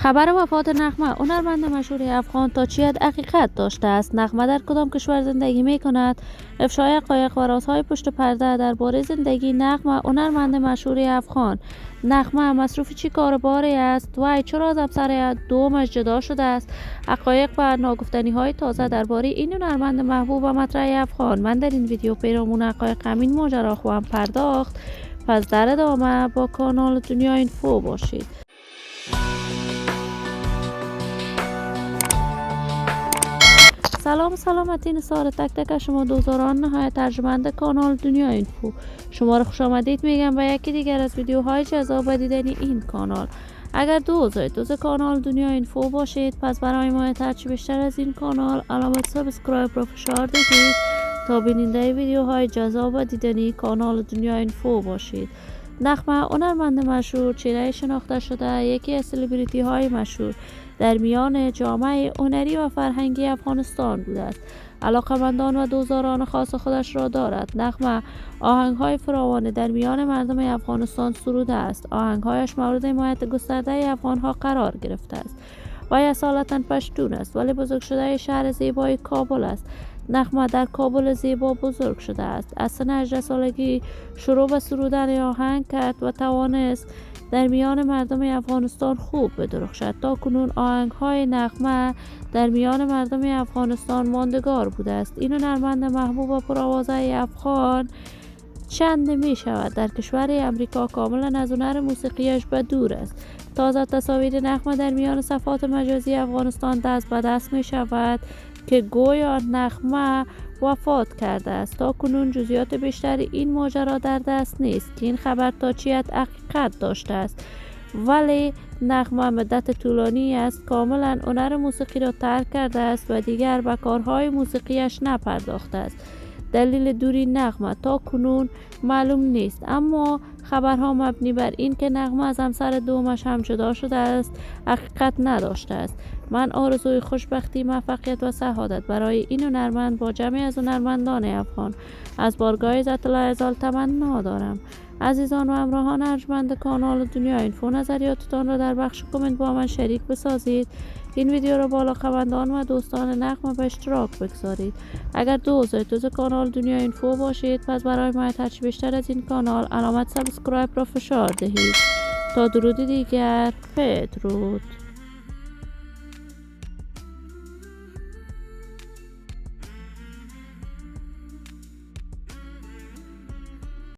خبر وفات نغمه هنرمند مشهور افغان تا چی حقیقت داشته است؟ نغمه در کدام کشور زندگی می کند؟ افشای حقایق و رازهای پشت پرده درباره زندگی نغمه هنرمند مشهور افغان. نغمه مصروف چی کارباری است؟ وی چرا از همسر دومش جدا شده است؟ حقایق و ناگفتنی های تازه درباره این هنرمند محبوب و مطرح افغان. من در این ویدیو پیرامون حقایق همین ماجرا خواهم پرداخت. پس در ادامه با کانال دنیا اینفو باشید. سلام سلامتی نثار تک تک شما دوستان نهایت ترجمند کانال دنیا اینفو. شما را خوش آمدید میگم به یکی دیگر از ویدیوهای جذاب دیدنی این کانال. اگر دوست کانال دنیا اینفو باشید پس برای ما هرچی بیشتر از این کانال علامت سابسکرایب را فشار دهید تا بیننده ویدیوهای جذاب و دیدنی کانال دنیا اینفو باشید. نغمه هنرمند مشهور، چهره شناخته شده، یکی از سلبریتی های مشهور در میان جامعه هنری و فرهنگی افغانستان بوده است. علاقمندان و دوستداران خاص خودش را دارد. نغمه آهنگ های فراوان در میان مردم افغانستان سروده است. آهنگهایش مورد حمایت گسترده افغان ها قرار گرفته است. وی اصالتا پشتون است ولی بزرگ شده شهر زیبای کابل است. نغمه در کابل زیبا بزرگ شده است. از سن 18 سالگی شروع به سرودن آهنگ کرد و توانست در میان مردم افغانستان خوب بدرخشد. تا کنون آهنگ های نغمه در میان مردم افغانستان ماندگار بوده است. این هنرمند محبوب و پرآوازه افغان چند می شود در کشور امریکا کاملا از هنر موسیقیش به دور است. تازه تصاویر نغمه در میان صفحات مجازی افغانستان دست به دست می شود که گویا نغمه وفات کرده است. تا کنون جزئیات بیشتر این ماجرا در دست نیست که این خبر تا چی حقیقت داشته است، ولی نغمه مدت طولانی است کاملا هنر موسیقی را ترک کرده است و دیگر به کارهای موسیقیش نپرداخته است. دلیل دوری نغمه تا کنون معلوم نیست، اما خبرها مبنی بر این که نغمه از همسر دومش هم جدا شده است حقیقت نداشته است. من آرزوی خوشبختی، موفقیت و سعادت برای این هنرمند با جمعی از هنرمندان افغان از بارگاه ذات العزال تمنا دارم. عزیزان و همراهان ارجمند کانال دنیا اینفو، نظریاتتان را در بخش کامنت با من شریک بسازید. این ویدیو را با علاقه‌مندان و دوستان نغمه به اشتراک بگذارید. اگر دوست کانال دنیا اینفو باشید پس برای ما هرچی بیشتر از این کانال علامت سابسکرایب را فشار دهید. تا درود دیگر، بدرود.